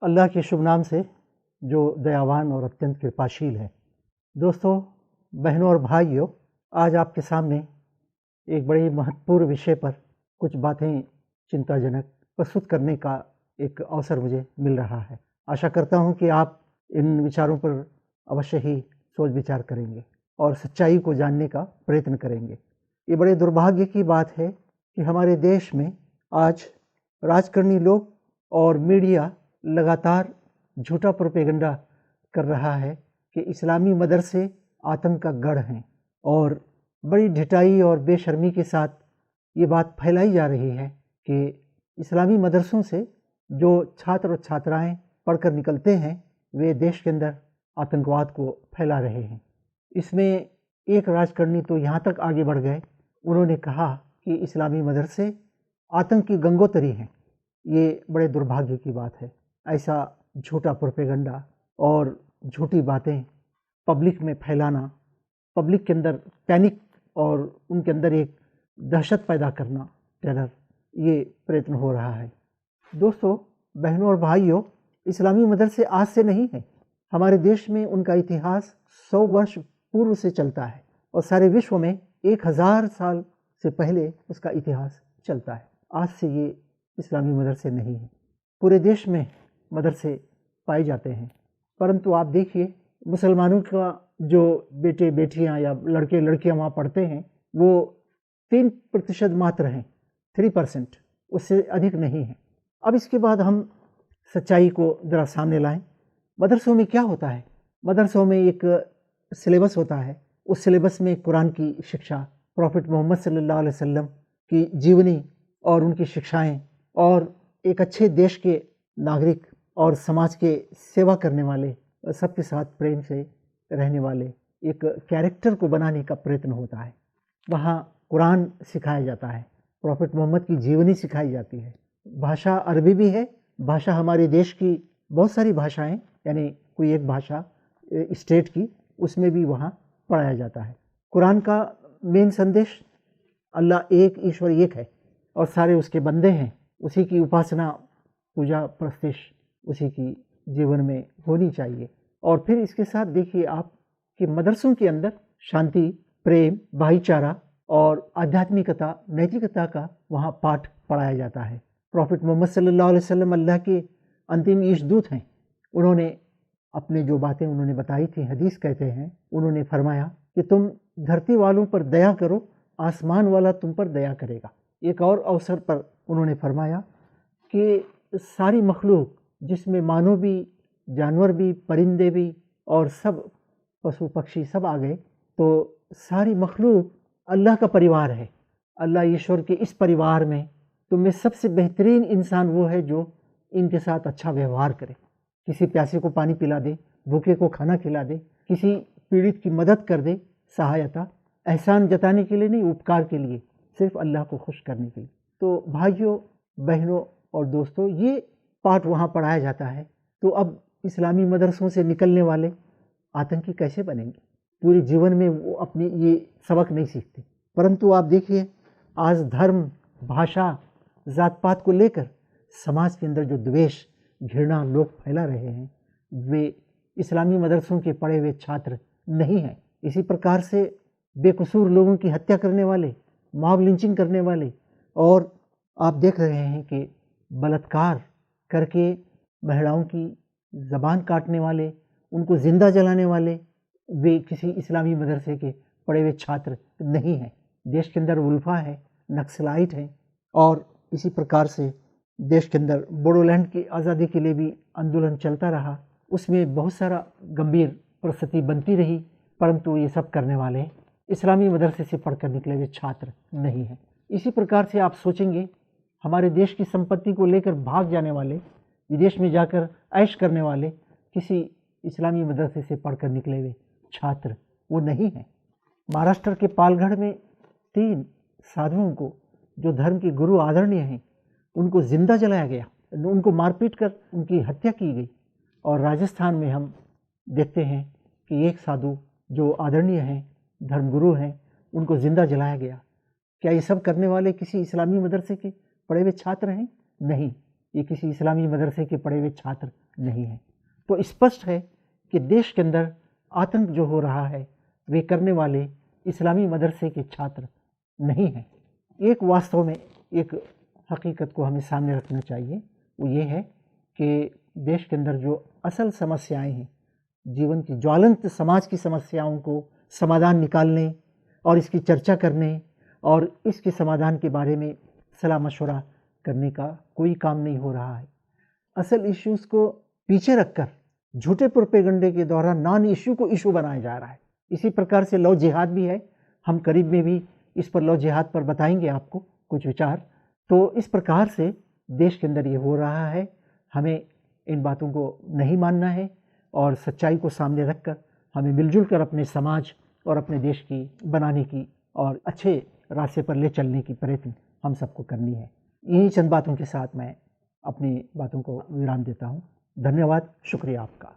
अल्लाह के शुभ नाम से जो दयावान और अत्यंत कृपाशील है। दोस्तों, बहनों और भाइयों, आज आपके सामने एक बड़े महत्वपूर्ण विषय पर कुछ बातें चिंताजनक प्रस्तुत करने का एक अवसर मुझे मिल रहा है। आशा करता हूं कि आप इन विचारों पर अवश्य ही सोच विचार करेंगे और सच्चाई को जानने का प्रयत्न करेंगे। ये बड़े दुर्भाग्य की बात है कि हमारे देश में आज राजकारणी लोग और मीडिया लगातार झूठा प्रोपेगेंडा कर रहा है कि इस्लामी मदरसे आतंक का गढ़ हैं, और बड़ी ढिठाई और बेशर्मी के साथ ये बात फैलाई जा रही है कि इस्लामी मदरसों से जो छात्र और छात्राएं पढ़कर निकलते हैं वे देश के अंदर आतंकवाद को फैला रहे हैं। इसमें एक राजकारणी तो यहाँ तक आगे बढ़ गए, उन्होंने कहा कि इस्लामी मदरसे आतंक की गंगोत्री हैं। ये बड़े दुर्भाग्य की बात है। ऐसा झूठा प्रोपेगेंडा और झूठी बातें पब्लिक में फैलाना, पब्लिक के अंदर पैनिक और उनके अंदर एक दहशत पैदा करना, टेरर, ये प्रयत्न हो रहा है। दोस्तों, बहनों और भाइयों, इस्लामी मदरसे आज से नहीं है। हमारे देश में उनका इतिहास 100 वर्ष पूर्व से चलता है और सारे विश्व में 1000 साल से पहले उसका इतिहास चलता है। आज से ये इस्लामी मदरसे नहीं हैं। पूरे देश में मदरसे पाए जाते हैं, परंतु आप देखिए मुसलमानों का जो बेटे बेटियां या लड़के लड़कियां वहाँ पढ़ते हैं वो 3% मात्र हैं, 3%, उससे अधिक नहीं है। अब इसके बाद हम सच्चाई को ज़रा सामने लाएं। मदरसों में क्या होता है? मदरसों में एक सिलेबस होता है। उस सिलेबस में कुरान की शिक्षा, प्रॉफिट मोहम्मद सल्लल्लाहु अलैहि वसल्लम की जीवनी और उनकी शिक्षाएं, और एक अच्छे देश के नागरिक और समाज के सेवा करने वाले, सबके साथ प्रेम से रहने वाले एक कैरेक्टर को बनाने का प्रयत्न होता है। वहाँ कुरान सिखाया जाता है, प्रॉफिट मोहम्मद की जीवनी सिखाई जाती है। भाषा अरबी भी है। भाषा हमारे देश की बहुत सारी भाषाएं, यानी कोई एक भाषा स्टेट की, उसमें भी वहाँ पढ़ाया जाता है। कुरान का मेन संदेश अल्लाह एक, ईश्वर एक है और सारे उसके बंदे हैं। उसी की उपासना, पूजा, प्रस्तिश उसी की जीवन में होनी चाहिए। और फिर इसके साथ देखिए आप कि मदरसों के अंदर शांति, प्रेम, भाईचारा और आध्यात्मिकता, नैतिकता का वहाँ पाठ पढ़ाया जाता है। प्रॉफिट मोहम्मद सल्लल्लाहु अलैहि वसल्लम अल्लाह के अंतिम ईशदूत हैं। उन्होंने अपने जो बातें उन्होंने बताई थी, हदीस कहते हैं, उन्होंने फरमाया कि तुम धरती वालों पर दया करो, आसमान वाला तुम पर दया करेगा। एक और अवसर पर उन्होंने फरमाया कि सारी मखलूक, जिसमें मानव भी, जानवर भी, परिंदे भी और सब पशु पक्षी सब आ गए, तो सारी मखलूक अल्लाह का परिवार है। अल्लाह ईश्वर के इस परिवार में तुम में सबसे बेहतरीन इंसान वो है जो इनके साथ अच्छा व्यवहार करे, किसी प्यासे को पानी पिला दे, भूखे को खाना खिला दे, किसी पीड़ित की मदद कर दे, सहायता, एहसान जताने के लिए नहीं, उपकार के लिए, सिर्फ अल्लाह को खुश करने के लिए। तो भाइयों, बहनों और दोस्तों, ये पाठ वहाँ पढ़ाया जाता है। तो अब इस्लामी मदरसों से निकलने वाले आतंकी कैसे बनेंगे? पूरे जीवन में वो अपनी ये सबक नहीं सीखते। परंतु आप देखिए आज धर्म, भाषा, जात पात को लेकर समाज के अंदर जो द्वेष, घृणा लोग फैला रहे हैं, वे इस्लामी मदरसों के पढ़े हुए छात्र नहीं हैं। इसी प्रकार से बेकसूर लोगों की हत्या करने वाले, मॉब लिंचिंग करने वाले, और आप देख रहे हैं कि बलात्कार करके महिलाओं की ज़बान काटने वाले, उनको ज़िंदा जलाने वाले, वे किसी इस्लामी मदरसे के पढ़े हुए छात्र नहीं हैं। देश के अंदर उल्फा है, नक्सलाइट है, और इसी प्रकार से देश के अंदर बोडोलैंड की आज़ादी के लिए भी आंदोलन चलता रहा। उसमें बहुत सारा गंभीर परिस्थिति बनती रही, परंतु ये सब करने वाले इस्लामी मदरसे से पढ़कर निकले हुए छात्र नहीं हैं। इसी प्रकार से आप सोचेंगे, हमारे देश की संपत्ति को लेकर भाग जाने वाले, विदेश में जाकर ऐश करने वाले किसी इस्लामी मदरसे से पढ़कर निकले हुए छात्र वो नहीं हैं। महाराष्ट्र के पालगढ़ में 3 साधुओं को, जो धर्म के गुरु आदरणीय हैं, उनको जिंदा जलाया गया, उनको मारपीट कर उनकी हत्या की गई। और राजस्थान में हम देखते हैं कि एक साधु जो आदरणीय हैं, धर्मगुरु हैं, उनको जिंदा जलाया गया। क्या ये सब करने वाले किसी इस्लामी मदरसे के पढ़े हुए छात्र हैं? नहीं, ये किसी इस्लामी मदरसे के पढ़े हुए छात्र नहीं हैं। तो स्पष्ट है कि देश के अंदर आतंक जो हो रहा है वे करने वाले इस्लामी मदरसे के छात्र नहीं हैं। एक वास्तव में एक हकीकत को हमें सामने रखना चाहिए, वो ये है कि देश के अंदर जो असल समस्याएं हैं, जीवन की ज्वलंत समाज की समस्याओं को समाधान निकालने और इसकी चर्चा करने और इसके समाधान के बारे में सलाह मशवरा करने का कोई काम नहीं हो रहा है। असल इश्यूज़ को पीछे रखकर झूठे प्रोपेगंडे के द्वारा नॉन इश्यू को इशू बनाया जा रहा है। इसी प्रकार से लव जिहाद भी है, हम करीब में भी इस पर लव जिहाद पर बताएंगे आपको कुछ विचार। तो इस प्रकार से देश के अंदर ये हो रहा है, हमें इन बातों को नहीं मानना है और सच्चाई को सामने रखकर हमें मिलजुल कर अपने समाज और अपने देश की बनाने की और अच्छे रास्ते पर ले चलने की प्रयत्न हम सबको करनी है। इन्हीं चंद बातों के साथ मैं अपनी बातों को विराम देता हूँ। धन्यवाद, शुक्रिया आपका।